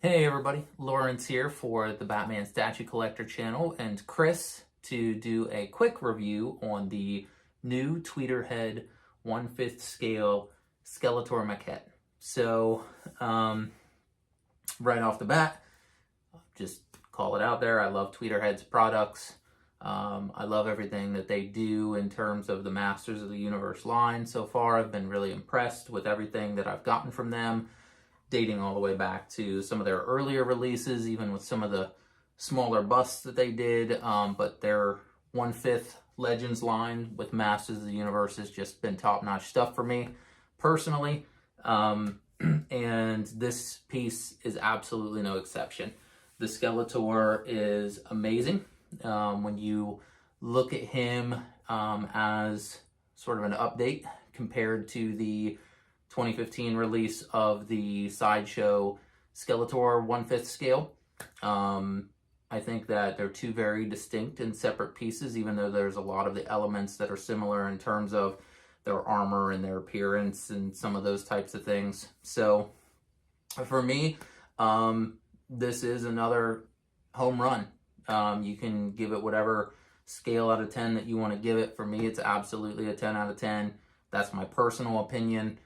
Hey everybody, Lawrence here for the Batman Statue Collector channel and Chris to do a quick review on the new Tweeterhead 1/5 scale Skeletor Maquette. So, right off the bat, just call it out there, I love Tweeterhead's products. I love everything that they do in terms of the Masters of the Universe line so far. I've been really impressed with everything that I've gotten from them, dating all the way back to some of their earlier releases, even with some of the smaller busts that they did. But their 1/5 Legends line with Masters of the Universe has just been top-notch stuff for me personally. And this piece is absolutely no exception. The Skeletor is amazing. When you look at him as sort of an update compared to the 2015 release of the Sideshow Skeletor 1/5 scale. I think that they're two very distinct and separate pieces, even though there's a lot of the elements that are similar in terms of their armor and their appearance and some of those types of things. So for me, this is another home run. You can give it whatever scale out of 10 that you want to give it. For me, it's absolutely a 10 out of 10. That's my personal opinion.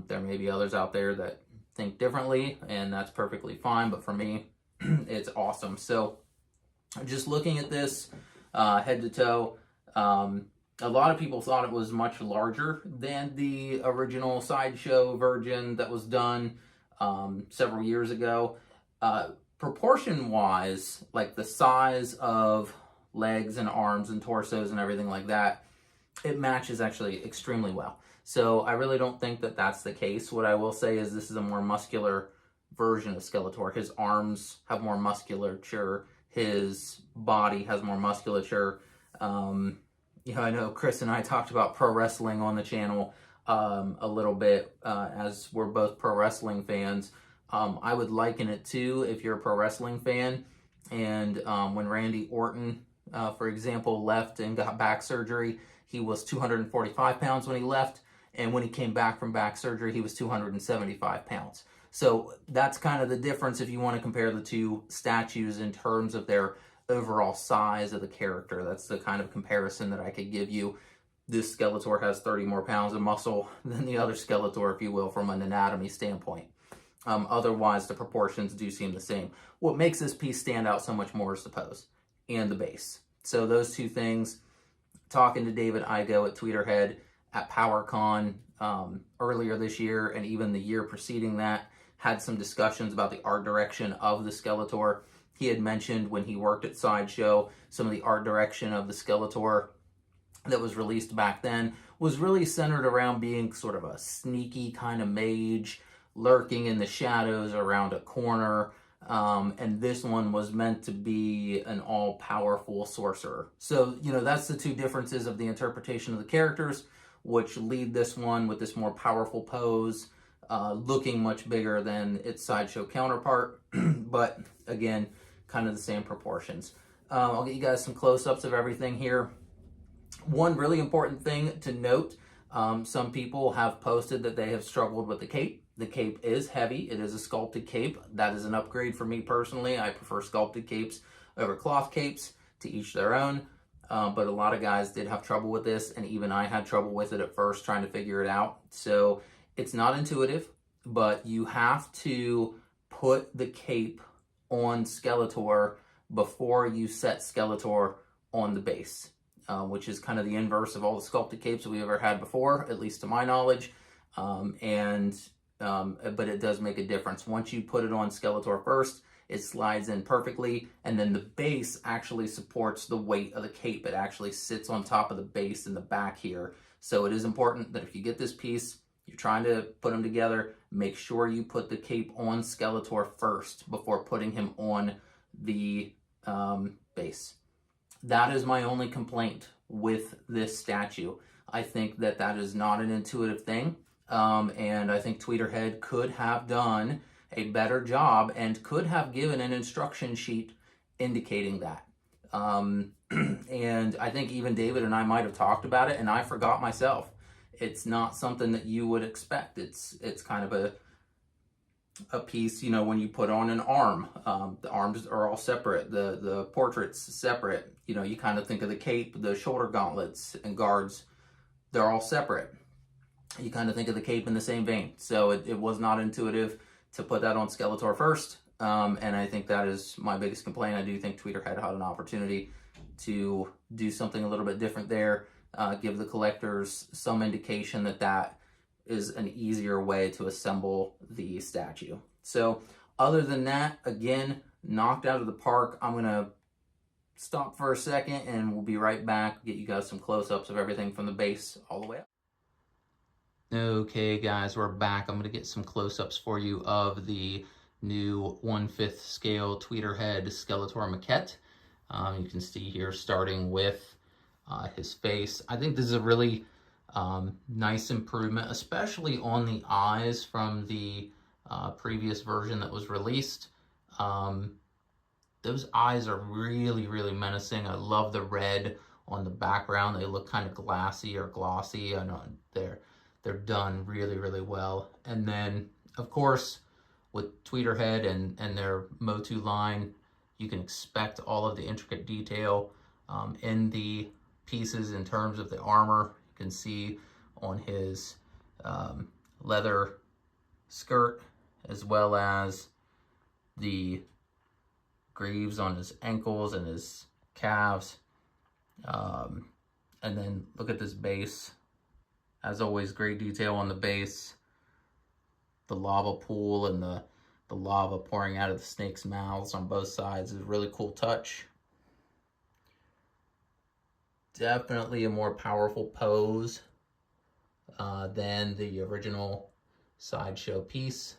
There may be others out there that think differently, and that's perfectly fine, but for me, it's awesome. So just looking at this head to toe, a lot of people thought it was much larger than the original Sideshow version that was done several years ago. Proportion-wise, like the size of legs and arms and torsos and everything like that, it matches actually extremely well. So I really don't think that that's the case. What I will say is this is a more muscular version of Skeletor. His arms have more musculature. His body has more musculature. I know Chris and I talked about pro wrestling on the channel a little bit, as we're both pro wrestling fans. I would liken it to, if you're a pro wrestling fan, and when Randy Orton, for example, left and got back surgery, he was 245 pounds when he left. And when he came back from back surgery, he was 275 pounds. So that's kind of the difference if you want to compare the two statues in terms of their overall size of the character. That's the kind of comparison that I could give you. This Skeletor has 30 more pounds of muscle than the other Skeletor, if you will, from an anatomy standpoint. Otherwise, the proportions do seem the same. What makes this piece stand out so much more is the pose and the base. So those two things, talking to David Igo at Tweeterhead at PowerCon earlier this year, and even the year preceding that, had some discussions about the art direction of the Skeletor. He had mentioned when he worked at Sideshow, some of the art direction of the Skeletor that was released back then was really centered around being sort of a sneaky kind of mage, lurking in the shadows around a corner. And this one was meant to be an all-powerful sorcerer. So, that's the two differences of the interpretation of the characters, which lead this one with this more powerful pose, looking much bigger than its Sideshow counterpart, but again, kind of the same proportions. I'll get you guys some close-ups of everything here. One really important thing to note, some people have posted that they have struggled with the cape. The cape is heavy. It is a sculpted cape. That is an upgrade for me personally. I prefer sculpted capes over cloth capes, to each their own. But a lot of guys did have trouble with this, and even I had trouble with it at first trying to figure it out. So it's not intuitive, but you have to put the cape on Skeletor before you set Skeletor on the base, which is kind of the inverse of all the sculpted capes that we've ever had before, at least to my knowledge. But it does make a difference. Once you put it on Skeletor first, it slides in perfectly, and then the base actually supports the weight of the cape. It actually sits on top of the base in the back here. So it is important that if you get this piece, you're trying to put them together, make sure you put the cape on Skeletor first before putting him on the base. That is my only complaint with this statue. I think that that is not an intuitive thing, and I think Tweeterhead could have done a better job and could have given an instruction sheet indicating that. And I think even David and I might have talked about it, and I forgot myself. It's not something that you would expect. It's kind of a piece, you know, when you put on an arm, the arms are all separate, the portrait's separate. You know, you kind of think of the cape, the shoulder gauntlets and guards, they're all separate. You kind of think of the cape in the same vein. So it was not intuitive to put that on Skeletor first. And I think that is my biggest complaint. I do think Tweeterhead had an opportunity to do something a little bit different there, give the collectors some indication that that is an easier way to assemble the statue. So other than that, again, knocked out of the park. I'm gonna stop for a second and we'll be right back, get you guys some close-ups of everything from the base all the way up. Okay guys, we're back. I'm gonna get some close-ups for you of the new 1/5 scale Tweeterhead Skeletor Maquette. You can see here starting with his face. I think this is a really nice improvement, especially on the eyes from the previous version that was released. Those eyes are really, really menacing. I love the red on the background. They look kind of glassy or glossy. I know they're done really, really well. And then, of course, with Tweeterhead and their Motu line, you can expect all of the intricate detail in the pieces in terms of the armor. You can see on his leather skirt, as well as the greaves on his ankles and his calves. And then look at this base. As always, great detail on the base. The lava pool and the lava pouring out of the snake's mouths on both sides is a really cool touch. Definitely a more powerful pose than the original sideshow piece.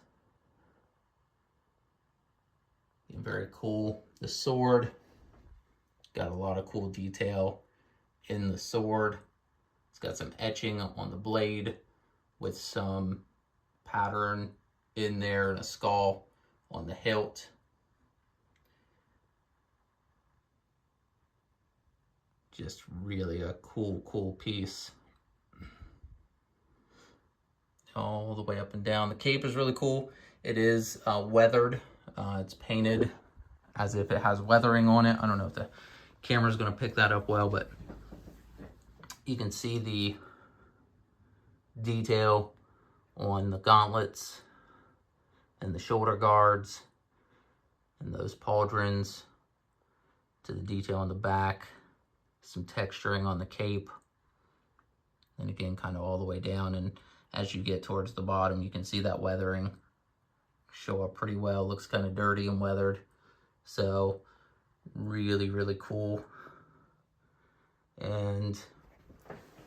Very cool. The sword, got a lot of cool detail in the sword. It's got some etching on the blade with some pattern in there and a skull on the hilt. Just really a cool piece. All the way up and down. The cape is really cool. It is weathered. It's painted as if it has weathering on it. I don't know if the camera's going to pick that up well, but you can see the detail on the gauntlets and the shoulder guards and those pauldrons, to the detail on the back, some texturing on the cape, and again kind of all the way down. And as you get towards the bottom, you can see that weathering show up pretty well. Looks kind of dirty and weathered. So really, really cool. And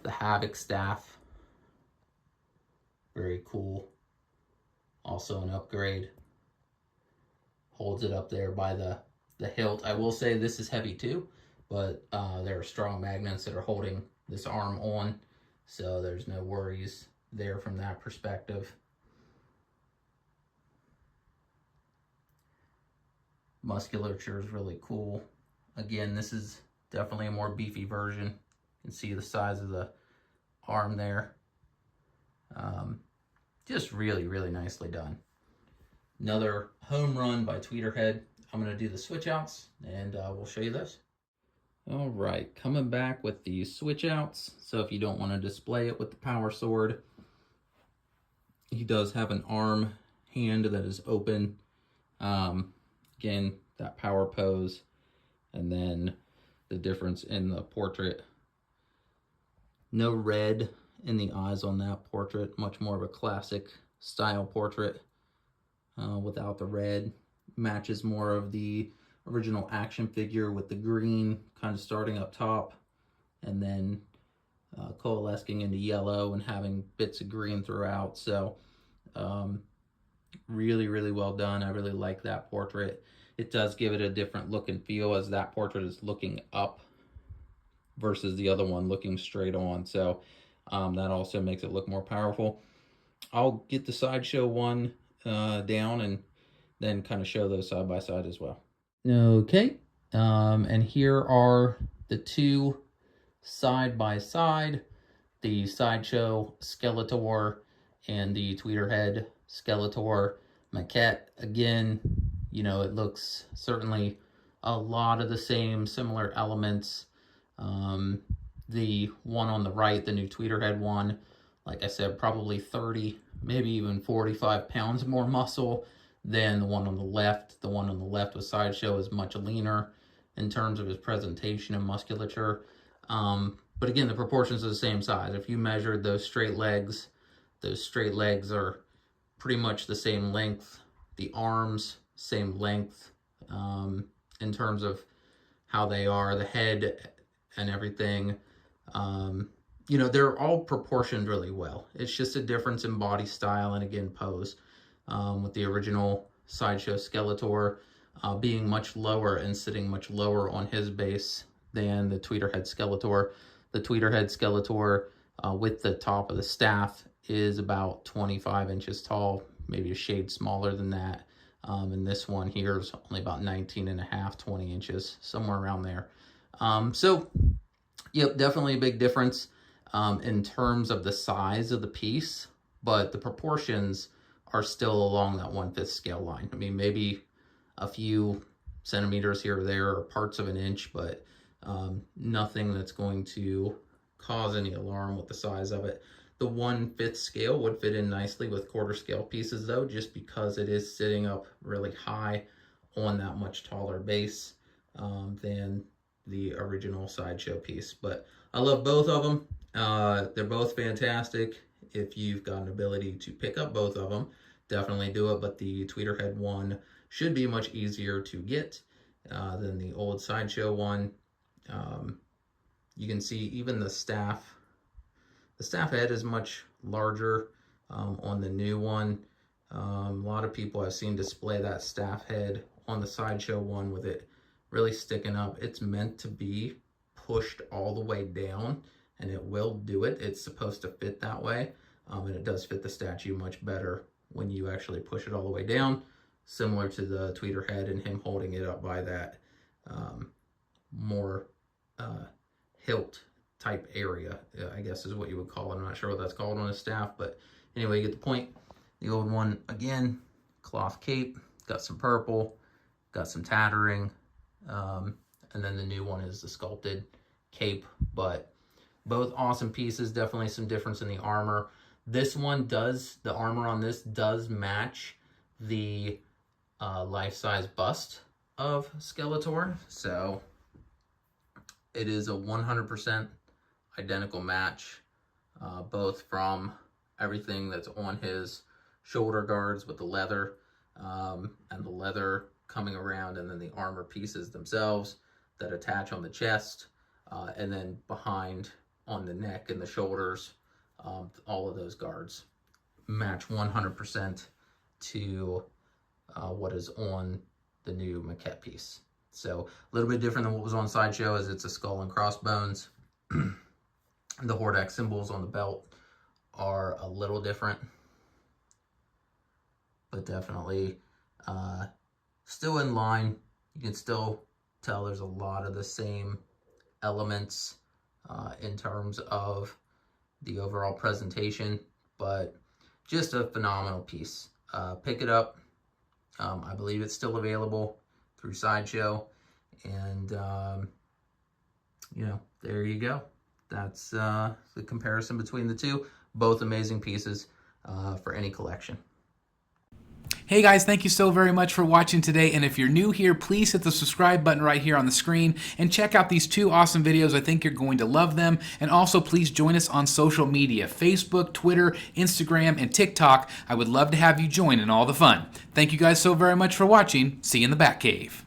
the Havoc staff, very cool. Also an upgrade. Holds it up there by the hilt. I will say this is heavy too, but there are strong magnets that are holding this arm on, so there's no worries there from that perspective. Musculature is really cool. Again, this is definitely a more beefy version. You can see the size of the arm there. Just really, really nicely done. Another home run by Tweeterhead. I'm going to do the switch outs and we'll show you this. All right, coming back with the switch outs. So if you don't want to display it with the power sword, he does have an arm hand that is open. Again, that power pose, and then the difference in the portrait. No red in the eyes on that portrait, much more of a classic style portrait without the red. Matches more of the original action figure with the green kind of starting up top and then coalescing into yellow and having bits of green throughout. So really, really well done. I really like that portrait. It does give it a different look and feel, as that portrait is looking up versus the other one looking straight on. So that also makes it look more powerful. I'll get the sideshow one down and then kind of show those side by side as well. Okay, and here are the two side by side, the sideshow Skeletor and the Tweeterhead Skeletor. Maquette. Again, you know, it looks certainly a lot of the same similar elements. The one on the right, the new Tweeterhead one, like I said, probably 30, maybe even 45 pounds more muscle than the one on the left. The one on the left with Sideshow is much leaner in terms of his presentation and musculature. But again, the proportions are the same size. If you measured those straight legs are pretty much the same length. The arms, same length in terms of how they are, the head and everything. You know, they're all proportioned really well. It's just a difference in body style and, again, pose. With the original Sideshow Skeletor being much lower and sitting much lower on his base than the Tweeterhead Skeletor. The Tweeterhead Skeletor with the top of the staff is about 25 inches tall, maybe a shade smaller than that. And this one here is only about 19 and a half, 20 inches, somewhere around there. So, yep, definitely a big difference in terms of the size of the piece, but the proportions are still along that 1/5 scale line. I mean, maybe a few centimeters here or there, or parts of an inch, but nothing that's going to cause any alarm with the size of it. The 1/5 scale would fit in nicely with quarter scale pieces though, just because it is sitting up really high on that much taller base than the original Sideshow piece. But I love both of them. They're both fantastic. If you've got an ability to pick up both of them, definitely do it. But the Tweeterhead one should be much easier to get than the old Sideshow one. You can see even the staff head is much larger on the new one. A lot of people I've seen display that staff head on the Sideshow one with it really sticking up. It's meant to be pushed all the way down, and it will do it. It's supposed to fit that way, and it does fit the statue much better when you actually push it all the way down, similar to the Tweeterhead and him holding it up by that more hilt type area, I guess is what you would call it. I'm not sure what that's called on a staff, but anyway, you get the point. The old one, again, cloth cape, got some purple, got some tattering, and then the new one is the sculpted cape. But both awesome pieces. Definitely some difference in the armor. This one does, the armor on this does match the life-size bust of Skeletor, so it is a 100% identical match, both from everything that's on his shoulder guards with the leather, and the leather coming around, and then the armor pieces themselves that attach on the chest, and then behind on the neck and the shoulders, all of those guards match 100% to what is on the new maquette piece. So a little bit different than what was on Sideshow, as it's a skull and crossbones. The Hordak symbols on the belt are a little different, but definitely still in line. You can still tell there's a lot of the same elements in terms of the overall presentation, but just a phenomenal piece. Pick it up. I believe it's still available through Sideshow, and you know, there you go. That's the comparison between the two. Both amazing pieces for any collection. Hey guys, thank you so very much for watching today, and if you're new here, please hit the subscribe button right here on the screen and check out these two awesome videos. I think you're going to love them. And also please join us on social media: Facebook, Twitter, Instagram, and TikTok. I would love to have you join in all the fun. Thank you guys so very much for watching. See you in the Batcave.